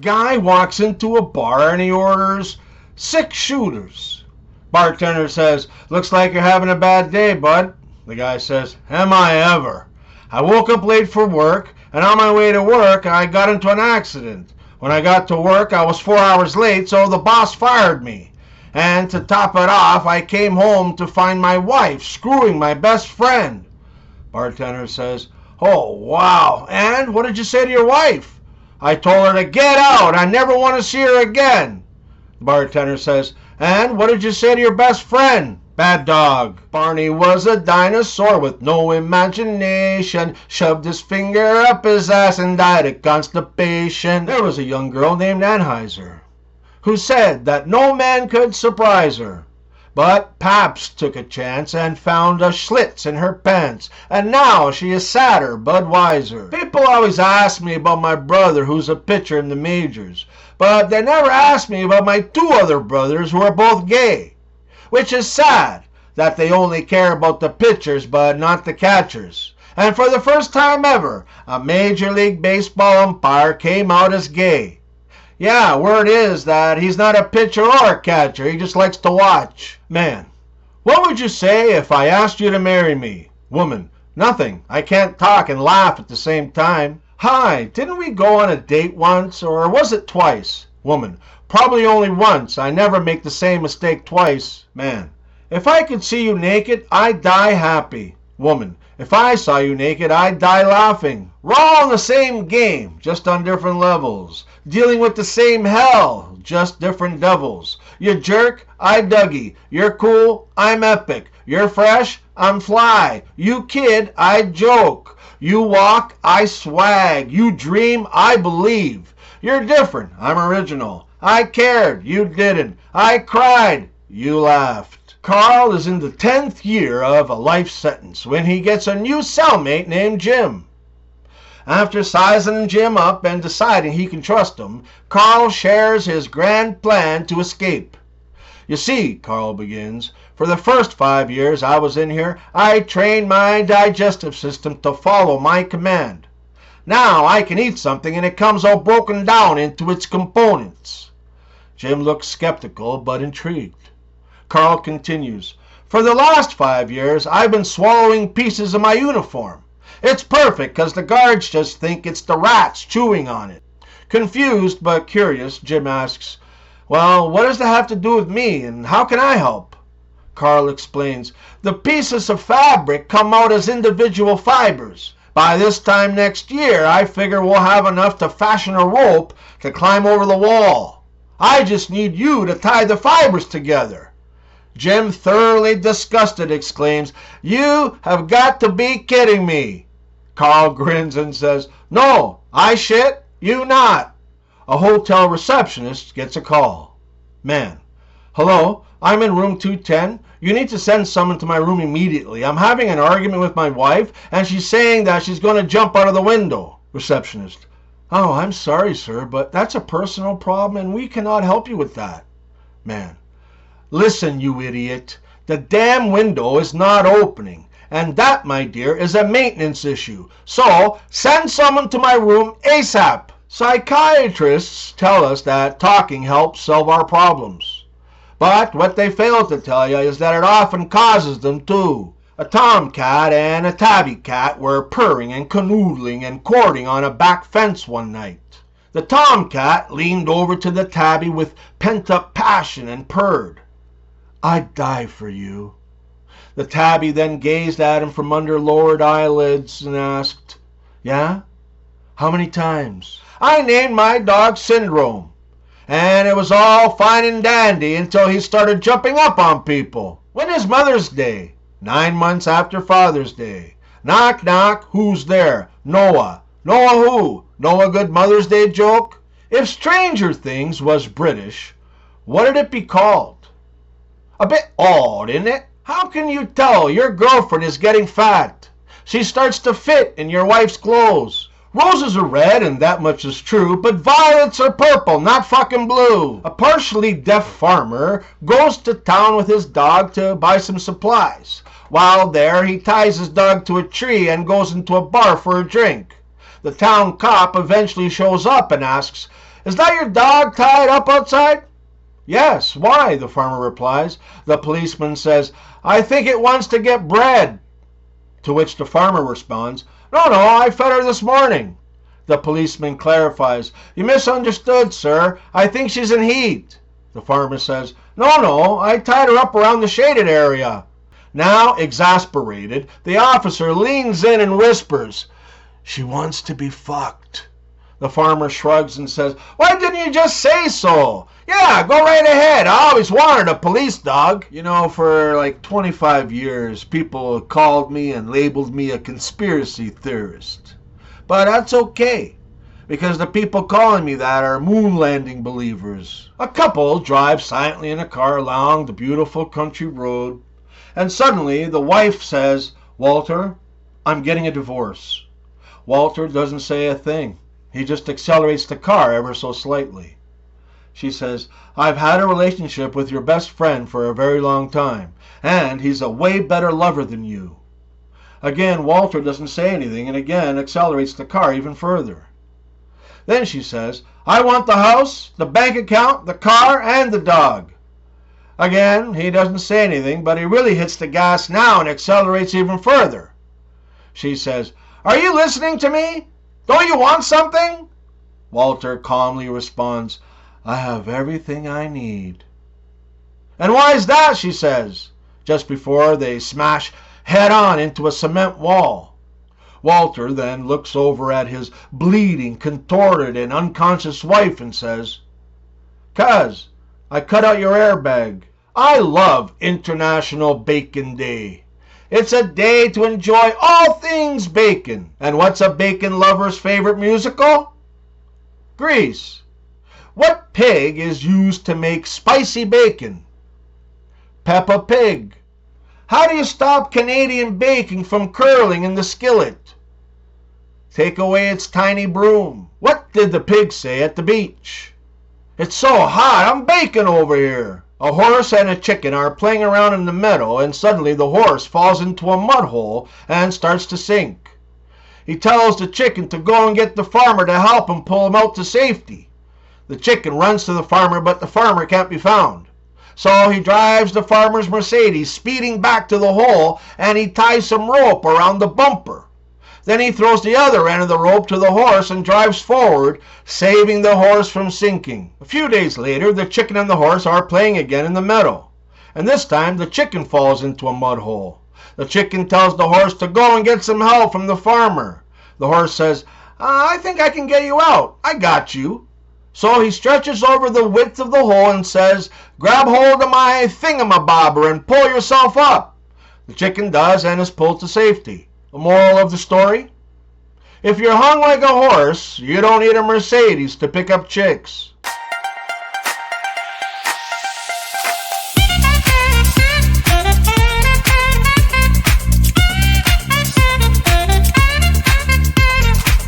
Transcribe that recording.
guy walks into a bar and he orders 6 shooters. Bartender says, "Looks like you're having a bad day, bud." The guy says, "Am I ever? I woke up late for work, and on my way to work, I got into an accident. When I got to work, I was 4 hours late, so the boss fired me. And to top it off, I came home to find my wife screwing my best friend." Bartender says, "Oh, wow. And what did you say to your wife?" "I told her to get out. I never want to see her again." The bartender says, "And what did you say to your best friend?" "Bad dog. Barney was a dinosaur with no imagination. Shoved his finger up his ass and died of constipation." There was a young girl named Anheuser who said that no man could surprise her. But Pabst took a chance and found a schlitz in her pants, and now she is sadder Budweiser. People always ask me about my brother who's a pitcher in the majors, but they never ask me about my 2 other brothers who are both gay, which is sad that they only care about the pitchers but not the catchers. And for the first time ever, a Major League Baseball umpire came out as gay. Yeah, word is that he's not a pitcher or a catcher. He just likes to watch. Man, what would you say if I asked you to marry me? Woman, nothing. I can't talk and laugh at the same time. Hi, didn't we go on a date once, or was it twice? Woman, probably only once. I never make the same mistake twice. Man, if I could see you naked, I'd die happy. Woman, if I saw you naked, I'd die laughing. We're all in the same game, just on different levels. Dealing with the same hell, just different devils. You jerk, I Dougie. You're cool, I'm epic. You're fresh, I'm fly. You kid, I joke. You walk, I swag. You dream, I believe. You're different, I'm original. I cared, you didn't. I cried, you laughed. Carl is in the 10th year of a life sentence when he gets a new cellmate named Jim. After sizing Jim up and deciding he can trust him, Carl shares his grand plan to escape. "You see," Carl begins, "for the first 5 years I was in here, I trained my digestive system to follow my command. Now I can eat something and it comes all broken down into its components." Jim looks skeptical but intrigued. Carl continues, "For the last 5 years, I've been swallowing pieces of my uniform. It's perfect because the guards just think it's the rats chewing on it." Confused but curious, Jim asks, "Well, what does that have to do with me, and how can I help?" Carl explains, "The pieces of fabric come out as individual fibers. By this time next year, I figure we'll have enough to fashion a rope to climb over the wall. I just need you to tie the fibers together." Jim, thoroughly disgusted, exclaims, "You have got to be kidding me." Carl grins and says, "No, I shit, you not." A hotel receptionist gets a call. Man, "Hello, I'm in room 210. You need to send someone to my room immediately. I'm having an argument with my wife, and she's saying that she's going to jump out of the window." Receptionist, "Oh, I'm sorry, sir, but that's a personal problem, and we cannot help you with that." Man, "Listen, you idiot. The damn window is not opening, and that, my dear, is a maintenance issue. So send someone to my room ASAP. Psychiatrists tell us that talking helps solve our problems. But what they fail to tell you is that it often causes them too. A tomcat and a tabby cat were purring and canoodling and courting on a back fence one night. The tomcat leaned over to the tabby with pent-up passion and purred, "I'd die for you." The tabby then gazed at him from under lowered eyelids and asked, "Yeah? How many times?" "I named my dog Syndrome, and it was all fine and dandy until he started jumping up on people." "When is Mother's Day?" 9 months after Father's Day. "Knock, knock, who's there?" "Noah." "Noah who? Know a good Mother's Day joke?" If Stranger Things was British, what'd it be called? A bit odd, isn't it? How can you tell your girlfriend is getting fat? She starts to fit in your wife's clothes. Roses are red, and that much is true, but violets are purple, not fucking blue. A partially deaf farmer goes to town with his dog to buy some supplies. While there, he ties his dog to a tree and goes into a bar for a drink. The town cop eventually shows up and asks, Is that your dog tied up outside? Yes. Why? The farmer replies. The policeman says, I think it wants to get bread. To which the farmer responds, No, I fed her this morning. The policeman clarifies, You misunderstood, sir. I think she's in heat. The farmer says, No, I tied her up around the shaded area. Now, exasperated, the officer leans in and whispers, She wants to be fucked. The farmer shrugs and says, Why didn't you just say so? Yeah, go right ahead. I always wanted a police dog. You know, for like 25 years, people called me and labeled me a conspiracy theorist. But that's okay, because the people calling me that are moon landing believers. A couple drive silently in a car along the beautiful country road, and suddenly the wife says, Walter, I'm getting a divorce. Walter doesn't say a thing. He just accelerates the car ever so slightly. She says, I've had a relationship with your best friend for a very long time, and he's a way better lover than you. Again, Walter doesn't say anything, and again accelerates the car even further. Then she says, I want the house, the bank account, the car, and the dog. Again, he doesn't say anything, but he really hits the gas now and accelerates even further. She says, Are you listening to me? Don't you want something? Walter calmly responds, I have everything I need. And why is that, she says, just before they smash head-on into a cement wall. Walter then looks over at his bleeding, contorted, and unconscious wife and says, 'Cause I cut out your airbag. I love International Bacon Day. It's a day to enjoy all things bacon. And what's a bacon lover's favorite musical? Grease. What pig is used to make spicy bacon? Peppa Pig. How do you stop Canadian bacon from curling in the skillet? Take away its tiny broom. What did the pig say at the beach? It's so hot, I'm baking over here. A horse and a chicken are playing around in the meadow, and suddenly the horse falls into a mud hole and starts to sink. He tells the chicken to go and get the farmer to help him pull him out to safety. The chicken runs to the farmer, but the farmer can't be found. So he drives the farmer's Mercedes speeding back to the hole, and he ties some rope around the bumper. Then he throws the other end of the rope to the horse and drives forward, saving the horse from sinking. A few days later, the chicken and the horse are playing again in the meadow. And this time, the chicken falls into a mud hole. The chicken tells the horse to go and get some help from the farmer. The horse says, I think I can get you out. I got you. So he stretches over the width of the hole and says, Grab hold of my thingamabobber and pull yourself up. The chicken does and is pulled to safety. The moral of the story? If you're hung like a horse, you don't need a Mercedes to pick up chicks.